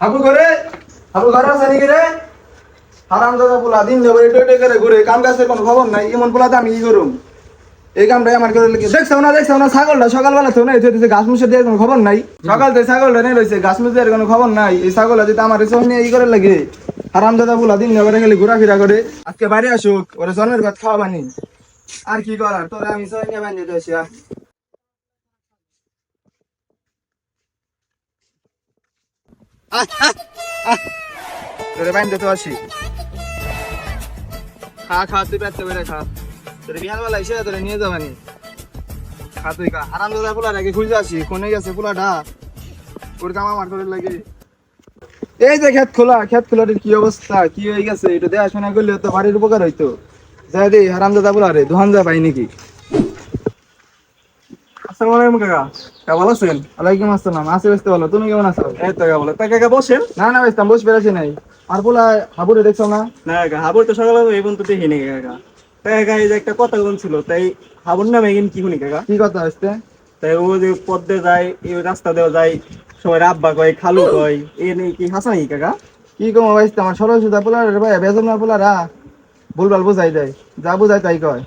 হাবু ঘরে হাবু ঘরে আছে নাকি রে? হারাম দাদা পোলা দিন যাবো এটা করে ঘুরে কাম কাজের কোনো খবর নাই। এমন পোলাতে আমি কি করুম? এই কামটাই আমার করে লেগে দেখছো না ছাগলটা সকালবেলা তো না এসে ঘাস মুছে দিয়ে কোনো খবর নাই। সকাল থেকে ছাগলটা নেই রয়েছে ঘাস মুছে দেওয়ার কোনো খবর নাই। এই ছাগলটা যদি আমার এসব নিয়ে ই করে লাগে হারাম দাদা পোলা দিন যাবো খালি ঘোরাফেরা করে। আজকে বাইরে আসুক ওরা জন্মের ভাত খাওয়া বানি আর কি করার তোরা আমি সবাই নিয়ে বানিয়ে দিয়েছি। তোরে বাইন্দে তো আসি খা খা তুই পেতে বেড়ে খা তোরে বিহানবেলা এসে তোরে নিয়ে যাবানি খা তুই খা আরাম দাদা পোলার আগে খুঁজে আসি কোনে গেছে পোলাটা ওর কাম আমার করে লাগে। এই যে খেত খোলার কি অবস্থা কি হয়ে গেছে এটা দেখাশোনা করলে তো বাড়ির উপকার হইতো। যাই দে হারাম দাদা পোলারে দোহান যা পাই নাকি। আসসালামু আলাইকুম কাকা। কাকা ভালো আছেন? ওয়ালাইকুম আসসালাম আছি বেসতে ভালো তুমি কেমন আছো? এই তো কাকা ভালো। তা কাকা বসেন। না বেসতাম বসে পেরেছি নাই আর পোলা হাবুরে দেখছো না? না কাকা হাবুর তো সকালে এই পর্যন্ত দেখিনি কাকা। তাই কাকা এই যে একটা কথা বলছিল তাই হাবুর নামে এগিন কি শুনি কাকা? কি কথা আসতে? তাই ও যে পদ্মে যায় এই রাস্তা দেওয়া যায় সবাই আব্বা কয় খালু কয় এ নিয়ে কি হাসা নাকি কাকা? কি কম ভাইস্তে আমার সরল সুদা পোলার ভাই বেজনার পোলারা ভুলভাল বুঝাই দেয় যা বুঝাই তাই কয়।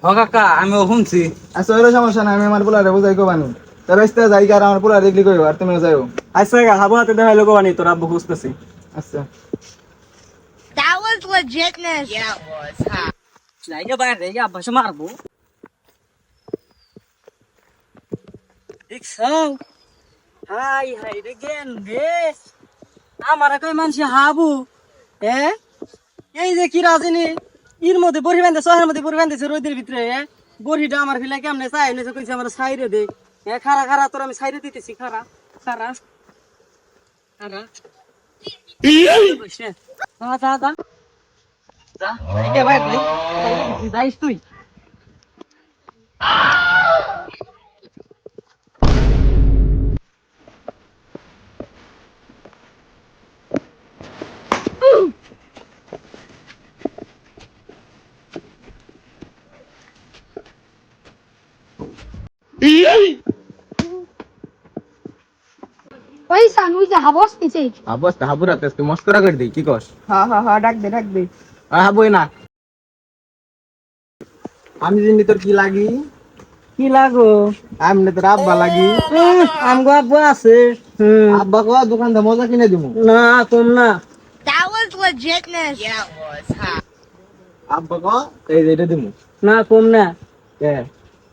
ও কাকা আমিও শুনছি। আচ্ছা ওইরকম সমস্যা নাই আমি আমার পোলারে বুঝাই কবানি তা বেসতে যাই আর আমার পোলা দেখলি কইব আর তুমিও যাইও। আচ্ছা কাকা হাবু হাতে দেখা লোক বানি তোর আব্বু খুঁজতেছি। আচ্ছা That was legitness. Yeah, it was. Huh? জায়গা বাইরে গিয়ে আব্বাসে মারবো। দেখছো হাই হাই রে গেন রে আমার কই মানসি হাবু এই যে কি রাজিনী এর মধ্যে বড়ি বান্ধে শহরের মধ্যে বড়ি বান্ধেছে রোদের ভিতরে বড়িটা আমার ফিলা কেমনে চাই নেছে কইছে আমার সাইরে দে খারা খারা তোর আমি সাইরে দিতেছি খারা খারা খারা বসে যা যা যা যা এই ভাই যাইস তুই ওই সানু যা হাবস নিচে অবস্থা হাবুরাতে আজকে মস্করা করে দেই কি কস? হ্যাঁ ডাক দে হাবুই না আমি জিনি তোর কি লাগি? কি লাগো আমি তোর আব্বা লাগি। আমগো আব্বা আছে আব্বা কো দোকানটা মজা কিনে দিমু। না কম না That was legitness. Yeah, it was. Huh? আব্বা কো এই যে এটা দিমু। না কম না কে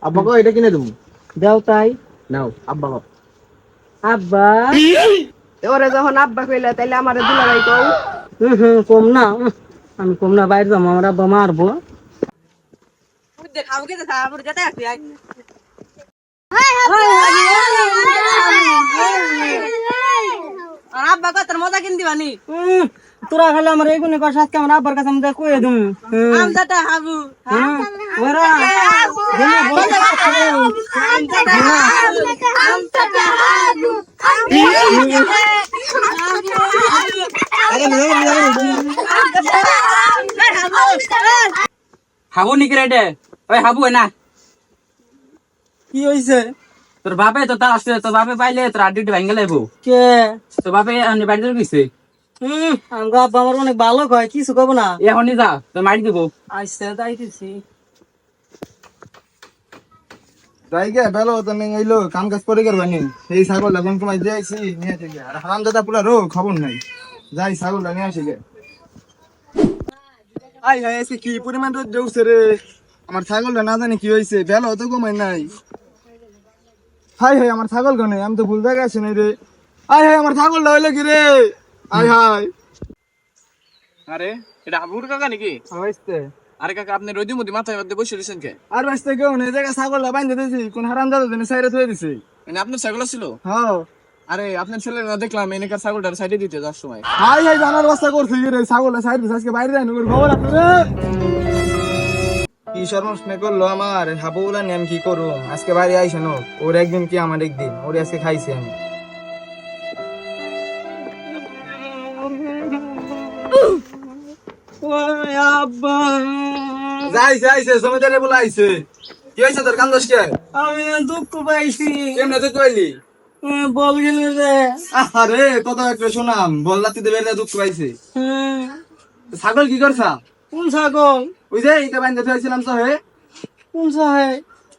আব্বা কো এটা কিনে দিমু। দাও তাই নাও আব্বা কো আব্বা ওরে যখন আব্বা কইলা তাইলে আমারে দুলাভাই কও। কম না আমি কম না বাইরে যাবো আমার আব্বা মারবো আব্বা কত মজা কিন দিবানি তোরা খালি আমার এইগুলো কথা আজকে আমার আব্বার কাছে আমি কয়ে দিম আমজাটা হাবু ওরা হাবু নিকি রে ওই হাবু না কি হইছে তোর বাপে তো তার আসছে তোর বাপে পাইলে তোর আড্ডি ভাঙ্গে লাইবো কে তোর বাপে বাড়িতে গেছে আমগো আব্বা আমার অনেক ভালো কয় কিছু কব না এখনই যা তোর মারি দিব আইসে যাইতেছি যাই গে বেলো তো নেই আইলো কাম কাজ করে করবানি এই ছাগল এখন কমাই দিয়েছি নিয়ে থেকে আর হারাম দাদা পুলা রো খবর নাই যাই ছাগলটা নিয়ে আসি গে। আই হাই এসে কি পরিমাণ রোদ দেউছে রে আমার ছাগলটা না জানি কি হইছে বেলো তো কমাই নাই। হাই হাই আমার ছাগল গনে আমি তো ভুল জায়গায় আছি নাই রে। আই হাই আমার ছাগলটা হইলো কি রে? আই হাই আরে এটা হাবুর কাকা নাকি? হইছে আরে কাকা আপনি রোদি মধ্যে মাথায় মধ্যে বসে রয়েছেন কে? আর বাঁচতে কেউ নেই জায়গা ছাগলটা বাইন্ধে দিয়েছি কোন হারাম দাদা জন্য সাইডে থুয়ে দিছে। মানে আপনার ছাগল ছিল? হ্যাঁ আরে আপনার ছেলে না দেখলাম এনেকার ছাগলটার সাইডে দিতে যাওয়ার সময়। হাই হাই জানার অবস্থা করছে কি রে ছাগলটা সাইড দিছে আজকে বাইরে যাই না খবর আছে রে। কি শর্মস্নে করলো আমার হাবুলা নিয়ে আমি কি করবো আজকে বাইরে আইসে নো ওর একদিন কি আমার একদিন ওর আজকে খাইছি আমি। আব্বা যাইছে আইছে জমিদারে বলে আইছে কি হইছে তোর কান্দস কে? আমি দুঃখ পাইছি কেমনে তুই কইলি? বল গেল রে। আরে কত একটা শোনাম বললাতি দেবে দুঃখ পাইছে হুম, ছাগল কি করছা কোন ছাগল? ওই যে এটা বাইন্দা থইছিলাম তো হে কোন সাহে?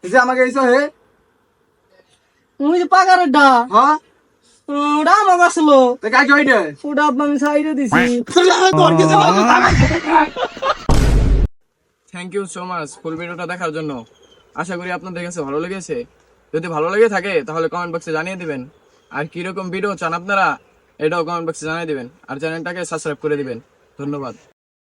এই যে আমাকে এইছো হে ওই যে পাকারের ডা, হ্যাঁ ওটা আমার আসলো। তে কাকে হইছে ওটা আব্বা আমি সাইডে দিছি। থ্যাংক ইউ সো মাচ ফুল ভিডিওটা দেখার জন্য। আশা করি আপনাদের কাছে ভালো লেগেছে। যদি ভালো লেগে থাকে তাহলে কমেন্ট বক্সে জানিয়ে দিবেন। আর কিরকম ভিডিও চান আপনারা এটাও কমেন্ট বক্সে জানিয়ে দিবেন। আর চ্যানেলটাকে সাবস্ক্রাইব করে দিবেন। ধন্যবাদ।